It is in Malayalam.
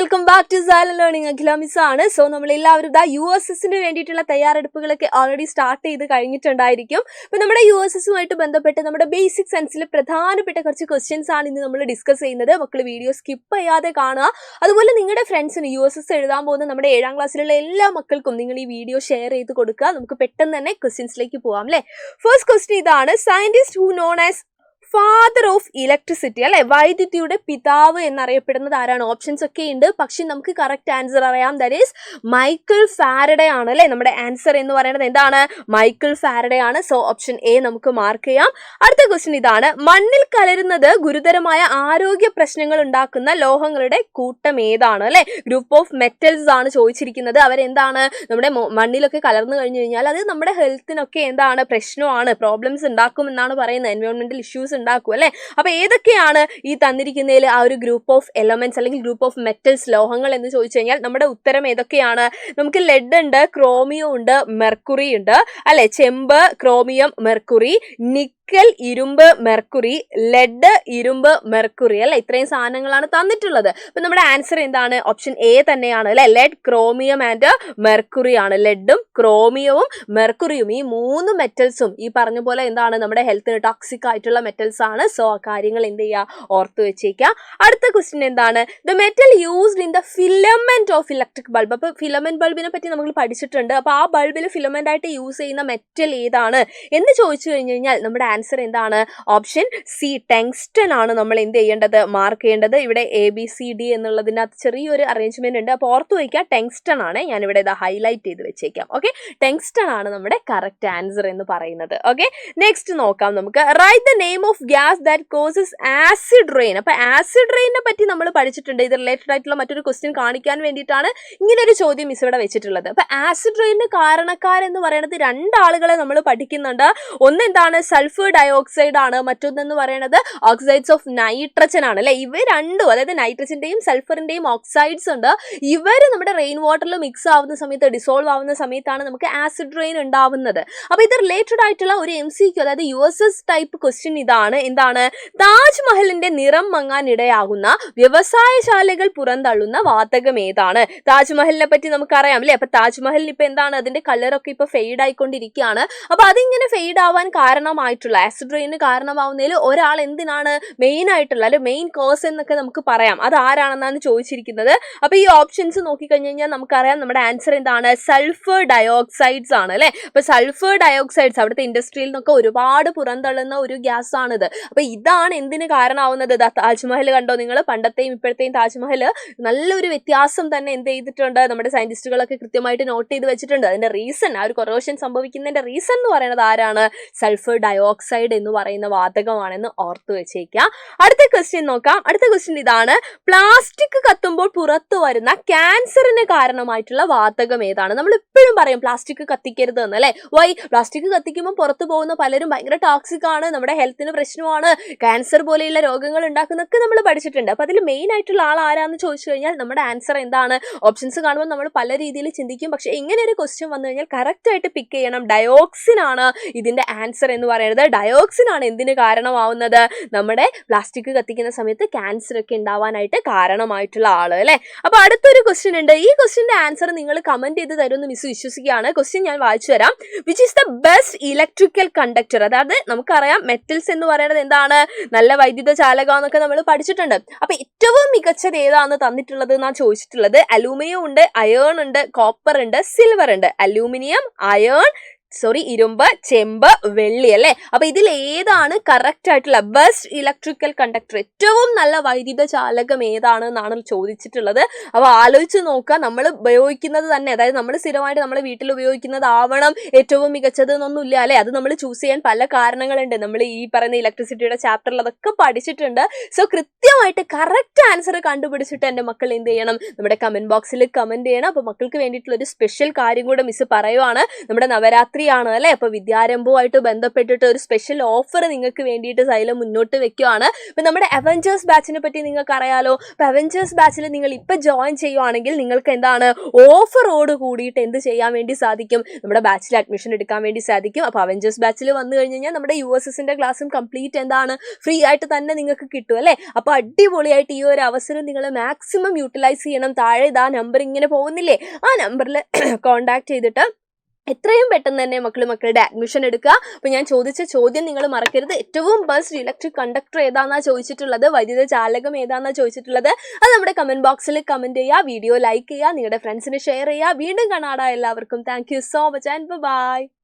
Welcome back to silent learning. Akhila miss ആണ്. സോ നമ്മൾ എല്ലാവരും USSന് വേണ്ടിയിട്ടുള്ള തയ്യാറെടുപ്പുകളൊക്കെ ഓൾറെഡി സ്റ്റാർട്ട് ചെയ്ത് കഴിഞ്ഞിട്ടുണ്ടായിരിക്കും. അപ്പോൾ നമ്മുടെ USSുമായിട്ട് ബന്ധപ്പെട്ട് നമ്മുടെ ബേസിക് സെൻസിൽ പ്രധാനപ്പെട്ട കുറച്ച് ക്വസ്റ്റ്യൻസ് ആണ് ഇന്ന് നമ്മൾ ഡിസ്കസ് ചെയ്യുന്നത്. മക്കൾ വീഡിയോ സ്കിപ്പ് ചെയ്യാതെ കാണുക. അതുപോലെ നിങ്ങളുടെ ഫ്രണ്ട്സിന് USS എഴുതാൻ പോകുന്ന നമ്മുടെ 7ാം ക്ലാസ്സിലുള്ള എല്ലാ മക്കൾക്കും നിങ്ങൾ ഈ വീഡിയോ ഷെയർ ചെയ്ത് കൊടുക്കുക. നമുക്ക് പെട്ടെന്ന് തന്നെ ക്വസ്റ്റ്യൻസിലേക്ക് പോകാം അല്ലേ. ഫസ്റ്റ് ക്വസ്റ്റ്യൻ ഇതാണ്: scientist who known as father of electricity അല്ലെ, വൈദ്യുതിയുടെ പിതാവ് എന്നറിയപ്പെടുന്നത് ആരാണ്? ഓപ്ഷൻസ് ഒക്കെ ഉണ്ട്, പക്ഷെ നമുക്ക് കറക്റ്റ് ആൻസർ അറിയാം. ദാറ്റ് ഈസ് മൈക്കിൾ ഫാരഡേ ആണ് അല്ലെ. നമ്മുടെ ആൻസർ എന്ന് പറയുന്നത് എന്താണ്? മൈക്കിൾ ഫാരഡേ ആണ്. സോ ഓപ്ഷൻ എ നമുക്ക് മാർക്ക് ചെയ്യാം. അടുത്ത ക്വസ്റ്റ്യൻ ഇതാണ്: മണ്ണിൽ കലരുന്നത് ഗുരുതരമായ ആരോഗ്യ പ്രശ്നങ്ങൾ ഉണ്ടാക്കുന്ന ലോഹങ്ങളുടെ കൂട്ടം ഏതാണ് അല്ലെ? ഗ്രൂപ്പ് ഓഫ് മെറ്റൽസ് ആണ് ചോദിച്ചിരിക്കുന്നത്. അവരെന്താണ്? നമ്മുടെ മണ്ണിലൊക്കെ കലർന്നു കഴിഞ്ഞു കഴിഞ്ഞാൽ അത് നമ്മുടെ ഹെൽത്തിനൊക്കെ എന്താണ്? പ്രശ്നമാണ്, പ്രോബ്ലംസ് ഉണ്ടാക്കും എന്നാണ് പറയുന്നത്. എൻവയോൺമെന്റൽ ഇഷ്യൂസ് ഉണ്ടാക്കും അല്ലെ. അപ്പൊ ഏതൊക്കെയാണ് ഈ തന്നിരിക്കുന്നതിൽ ആ ഒരു ഗ്രൂപ്പ് ഓഫ് എലമെന്റ്സ് അല്ലെങ്കിൽ ഗ്രൂപ്പ് ഓഫ് മെറ്റൽസ്, ലോഹങ്ങൾ എന്ന് ചോദിച്ചു കഴിഞ്ഞാൽ നമ്മുടെ ഉത്തരം ഏതൊക്കെയാണ്? നമുക്ക് ലെഡ് ഉണ്ട്, ക്രോമിയം ഉണ്ട്, മെർക്കുറി ഉണ്ട് അല്ലെ. ചെമ്പ്, ക്രോമിയം, മെർക്കുറി, നിക്കൽ, ഇരുമ്പ്, മെർക്കുറി, ലെഡ്, ഇരുമ്പ്, മെർക്കുറി അല്ലെ. ഇത്രയും സാധനങ്ങളാണ് തന്നിട്ടുള്ളത്. അപ്പൊ നമ്മുടെ ആൻസർ എന്താണ്? ഓപ്ഷൻ എ തന്നെയാണ് അല്ലെ. ലെഡ്, ക്രോമിയം ആൻഡ് മെർക്കുറി ആണ്. ലെഡും ക്രോമിയവും മെർക്കുറിയും ഈ 3 മെറ്റൽസും ഈ പറഞ്ഞ പോലെ എന്താണ്? നമ്മുടെ ഹെൽത്തിന് ടോക്സിക് ആയിട്ടുള്ള മെറ്റൽസ് ആണ്. സോ ആ കാര്യങ്ങൾ എന്ത് ചെയ്യുക? ഓർത്ത് വെച്ചേക്കുക. അടുത്ത ക്വസ്റ്റ്യൻ എന്താണ്? The metal used in the filament of electric bulb. അപ്പൊ ഫിലമെന്റ് ബൾബിനെ പറ്റി നമ്മൾ പഠിച്ചിട്ടുണ്ട്. അപ്പൊ ആ ബൾബിൽ ഫിലമെന്റ് ആയിട്ട് യൂസ് ചെയ്യുന്ന മെറ്റൽ ഏതാണ് എന്ന് ചോദിച്ചു കഴിഞ്ഞു കഴിഞ്ഞാൽ നമ്മുടെ ആൻസർ എന്താണ്? ഓപ്ഷൻ സി, ടങ്സ്റ്റൺ ആണ് നമ്മൾ എന്ത് ചെയ്യേണ്ടത്? മാർക്ക് ചെയ്യേണ്ടത്. ഇവിടെ ABCD എന്നുള്ളതിനകത്ത് ചെറിയൊരു അറേഞ്ച്മെന്റ് ഉണ്ട്. അപ്പോൾ ഓർത്ത് വയ്ക്കുക, ടങ്സ്റ്റൺ ആണ്. ഞാനിവിടെ ഇത് ഹൈലൈറ്റ് ചെയ്ത് വെച്ചേക്കാം. ഓക്കെ, ടങ്സ്റ്റൺ ആണ് നമ്മുടെ കറക്റ്റ് ആൻസർ എന്ന് പറയുന്നത്. ഓക്കെ, നെക്സ്റ്റ് നോക്കാം നമുക്ക്. Write the name of gas that causes acid rain. അപ്പൊ ആസിഡ് റെയിനെ പറ്റി നമ്മൾ പഠിച്ചിട്ടുണ്ട്. ഇത് റിലേറ്റഡ് ആയിട്ടുള്ള മറ്റൊരു ക്വസ്റ്റ്യൻ കാണിക്കാൻ വേണ്ടിയിട്ടാണ് ഇങ്ങനെ ഒരു ചോദ്യം മിസ് ഇവിടെ വെച്ചിട്ടുള്ളത്. അപ്പൊ ആസിഡ് റെയിന് കാരണക്കാരെന്ന് പറയുന്നത് 2 ആളുകളെ നമ്മൾ പഠിക്കുന്നുണ്ട്. ഒന്ന് എന്താണ്? സൾഫർ ഡയോക്സൈഡ് ആണ്. മറ്റൊന്നെന്ന് പറയുന്നത് ഓക്സൈഡ്സ് ഓഫ് നൈട്രജൻ ആണ് അല്ലെ. ഇവ രണ്ടും, അതായത് നൈട്രജന്റെയും സൾഫറിന്റെയും ഓക്സൈഡ്സ് ഉണ്ട്. ഇവര് നമ്മുടെ റെയിൻ വാട്ടറിൽ മിക്സ് ആവുന്ന സമയത്ത്, ഡിസോൾവ് ആവുന്ന സമയത്താണ് നമുക്ക് ആസിഡ് റെയിൻ ഉണ്ടാവുന്നത്. അപ്പൊ ഇത് റിലേറ്റഡ് ആയിട്ടുള്ള ഒരു MCQ, അതായത് USS ടൈപ്പ് ക്വസ്റ്റ്യൻ ഇതാണ്. എന്താണ്? താജ്മഹലിന്റെ നിറം മങ്ങാൻ ഇടയാകുന്ന വ്യവസായശാലകൾ പുറന്തള്ളുന്ന വാതകം ഏതാണ്? താജ്മഹലിനെ പറ്റി നമുക്കറിയാം അല്ലെ. അപ്പൊ താജ്മഹലിന് ഇപ്പൊ എന്താണ്? അതിന്റെ കളറൊക്കെ ഇപ്പൊ ഫെയ്ഡ് ആയിക്കൊണ്ടിരിക്കുകയാണ്. അപ്പൊ അതിങ്ങനെ ഫെയ്ഡ് ആവാൻ കാരണമായിട്ടുള്ള ആസിഡ് റെയിന് കാരണമാവുന്നതിൽ ഒരാൾ എന്തിനാണ് മെയിൻ ആയിട്ടുള്ള, അല്ലെ മെയിൻ കോസ് എന്നൊക്കെ നമുക്ക് പറയാം. അത് ആരാണെന്നാണ് ചോദിച്ചിരിക്കുന്നത്. അപ്പൊ ഈ ഓപ്ഷൻസ് നോക്കിക്കഴിഞ്ഞു കഴിഞ്ഞാൽ നമുക്കറിയാം നമ്മുടെ ആൻസർ എന്താണ്? സൾഫർ ഡയോക്സൈഡ്സ് ആണ് അല്ലെ. അപ്പൊ സൾഫർ ഡയോക്സൈഡ്സ് അവിടുത്തെ ഇൻഡസ്ട്രിയിൽ നിന്നൊക്കെ ഒരുപാട് പുറന്തള്ളുന്ന ഒരു ഗ്യാസ് ആണിത്. അപ്പൊ ഇതാണ് എന്തിന് കാരണമാവുന്നത്? താജ്മഹൽ കണ്ടോ നിങ്ങൾ? പണ്ടത്തെയും ഇപ്പോഴത്തെയും താജ്മഹൽ നല്ലൊരു വ്യത്യാസം തന്നെ എന്ത് ചെയ്തിട്ടുണ്ട്? നമ്മുടെ സയന്റിസ്റ്റുകളൊക്കെ കൃത്യമായിട്ട് നോട്ട് ചെയ്ത് വെച്ചിട്ടുണ്ട്. അതിന്റെ റീസൺ, ആ ഒരു കൊറോഷൻ സംഭവിക്കുന്നതിന്റെ റീസൺ എന്ന് പറയുന്നത് ആരാണ്? സൾഫർ ഡയോക്സൈഡ് എന്ന് പറയുന്ന വാതകമാണെന്ന് ഓർത്തു വെച്ചേക്കുക. അടുത്ത ക്വസ്റ്റ്യൻ നോക്കാം. അടുത്ത ക്വസ്റ്റ്യൻ ഇതാണ്: പ്ലാസ്റ്റിക് കത്തുമ്പോൾ പുറത്തു വരുന്ന ക്യാൻസറിന് കാരണമായിട്ടുള്ള വാതകം ഏതാണ്? നമ്മൾ എപ്പോഴും പറയും പ്ലാസ്റ്റിക് കത്തിക്കരുത് എന്ന് അല്ലെ. വൈ? പ്ലാസ്റ്റിക് കത്തിക്കുമ്പോൾ പുറത്തു പോകുന്ന പലരും ഭയങ്കര ടോക്സിക് ആണ്, നമ്മുടെ ഹെൽത്തിന് പ്രശ്നമാണ്, ക്യാൻസർ പോലെയുള്ള രോഗങ്ങൾ ഉണ്ടാക്കുന്നൊക്കെ നമ്മൾ പഠിച്ചിട്ടുണ്ട്. അപ്പൊ അതിൽ മെയിൻ ആയിട്ടുള്ള ആൾ ആരാന്ന് ചോദിച്ചു കഴിഞ്ഞാൽ നമ്മുടെ ആൻസർ എന്താണ്? ഓപ്ഷൻസ് കാണുമ്പോൾ നമ്മൾ പല രീതിയിൽ ചിന്തിക്കും, പക്ഷെ ഇങ്ങനെ ഒരു ക്വസ്റ്റ്യൻ വന്നു കഴിഞ്ഞാൽ കറക്റ്റ് ആയിട്ട് പിക്ക് ചെയ്യണം. ഡയോക്സിൻ ആണ് ഇതിന്റെ ആൻസർ എന്ന് പറയുന്നത്. ഡയോക്സിൻ ആണ് എന്തിന് കാരണമാവുന്നത്? നമ്മുടെ പ്ലാസ്റ്റിക് കത്തിക്കുന്ന സമയത്ത് ക്യാൻസർ ഒക്കെ ഉണ്ടാവാനായിട്ട് കാരണമായിട്ടുള്ള ആള് അല്ലെ. അപ്പൊ അടുത്തൊരു ക്വസ്റ്റ്യൻ ഉണ്ട്. ഈ ക്വസ്റ്റ്യന്റെ ആൻസർ നിങ്ങൾ കമന്റ് ചെയ്ത് തരുമെന്ന് മിസ് വിശ്വസിക്കുകയാണ്. ക്വസ്റ്റ്യൻ ഞാൻ വായിച്ചു തരാം. Which is the best electrical conductor? അതായത് നമുക്കറിയാം മെറ്റൽസ് എന്ന് പറയുന്നത് എന്താണ്? നല്ല വൈദ്യുത ചാലകം എന്നൊക്കെ നമ്മൾ പഠിച്ചിട്ടുണ്ട്. അപ്പൊ ഏറ്റവും മികച്ചത് ഏതാണെന്ന് തന്നിട്ടുള്ളത് എന്നാണ് ചോദിച്ചിട്ടുള്ളത്. അലൂമിനിയം ഉണ്ട്, അയേൺ ഉണ്ട്, കോപ്പർ ഉണ്ട്, സിൽവർ ഉണ്ട്. അലൂമിനിയം, അയേൺ, ഇരുമ്പ്, ചെമ്പ്, വെള്ളി അല്ലെ. അപ്പൊ ഇതിൽ ഏതാണ് കറക്റ്റ് ആയിട്ടുള്ള ബെസ്റ്റ് ഇലക്ട്രിക്കൽ കണ്ടക്ടർ? ഏറ്റവും നല്ല വൈദ്യുത ചാലകം ഏതാണ് എന്നാണ് ചോദിച്ചിട്ടുള്ളത്. അപ്പൊ ആലോചിച്ച് നോക്കുക. നമ്മൾ ഉപയോഗിക്കുന്നത് തന്നെ, അതായത് നമ്മൾ സ്ഥിരമായിട്ട് നമ്മുടെ വീട്ടിൽ ഉപയോഗിക്കുന്നതാവണം ഏറ്റവും മികച്ചത് എന്നൊന്നുമില്ല അല്ലെ. അത് നമ്മൾ ചൂസ് ചെയ്യാൻ പല കാരണങ്ങളുണ്ട്. നമ്മൾ ഈ പറയുന്ന ഇലക്ട്രിസിറ്റിയുടെ ചാപ്റ്ററിൽ അതൊക്കെ പഠിച്ചിട്ടുണ്ട്. സോ കൃത്യമായിട്ട് കറക്റ്റ് ആൻസർ കണ്ടുപിടിച്ചിട്ട് എൻ്റെ മക്കൾ എന്ത് ചെയ്യണം? നമ്മുടെ കമന്റ് ബോക്സിൽ കമന്റ് ചെയ്യണം. അപ്പൊ മക്കൾക്ക് വേണ്ടിയിട്ടുള്ള ഒരു സ്പെഷ്യൽ കാര്യം കൂടെ മിസ് പറയുവാണ്. നമ്മുടെ നവരാത്രി ആണ് അല്ലെ. അപ്പൊ വിദ്യാരംഭവുമായിട്ട് ബന്ധപ്പെട്ടിട്ട് ഒരു സ്പെഷ്യൽ ഓഫർ നിങ്ങൾക്ക് വേണ്ടിയിട്ട് സൈലം മുന്നോട്ട് വെക്കുകയാണ്. അപ്പൊ നമ്മുടെ അവഞ്ചേഴ്സ് ബാച്ചിനെ പറ്റി നിങ്ങൾക്ക് അറിയാലോ. അപ്പൊ അവഞ്ചേഴ്സ് ബാച്ചിൽ നിങ്ങൾ ഇപ്പൊ ജോയിൻ ചെയ്യുവാണെങ്കിൽ നിങ്ങൾക്ക് എന്താണ് ഓഫറോട് കൂടിയിട്ട് എന്ത് ചെയ്യാൻ വേണ്ടി സാധിക്കും, നമ്മുടെ ബാച്ചിൽ അഡ്മിഷൻ എടുക്കാൻ വേണ്ടി സാധിക്കും. അപ്പൊ അവഞ്ചേഴ്സ് ബാച്ചിൽ വന്നു കഴിഞ്ഞ് കഴിഞ്ഞാൽ നമ്മുടെ USSന്റെ ക്ലാസ്സും കംപ്ലീറ്റ് എന്താണ് ഫ്രീ ആയിട്ട് തന്നെ നിങ്ങൾക്ക് കിട്ടും അല്ലെ. അപ്പൊ അടിപൊളിയായിട്ട് ഈ ഒരു അവസരം നിങ്ങൾ മാക്സിമം യൂട്ടിലൈസ് ചെയ്യണം. താഴെ ഇതാ നമ്പർ ഇങ്ങനെ പോകുന്നില്ലേ, ആ നമ്പറിൽ കോൺടാക്ട് ചെയ്തിട്ട് എത്രയും പെട്ടെന്ന് തന്നെ മക്കളുടെ അഡ്മിഷൻ എടുക്കുക. അപ്പൊ ഞാൻ ചോദിച്ച ചോദ്യം നിങ്ങൾ മറക്കരുത്. ഏറ്റവും ബെസ്റ്റ് ഇലക്ട്രിക് കണ്ടക്ടർ ഏതാണെന്നാ ചോദിച്ചിട്ടുള്ളത്, വൈദ്യുത ചാലകം ഏതാണെന്നാ ചോദിച്ചിട്ടുള്ളത്. അത് നമ്മുടെ കമന്റ് ബോക്സിൽ കമന്റ് ചെയ്യുക, വീഡിയോ ലൈക്ക് ചെയ്യുക, നിങ്ങളുടെ ഫ്രണ്ട്സിന് ഷെയർ ചെയ്യുക. വീണ്ടും കാണാടാ എല്ലാവർക്കും. Thank you so much and by.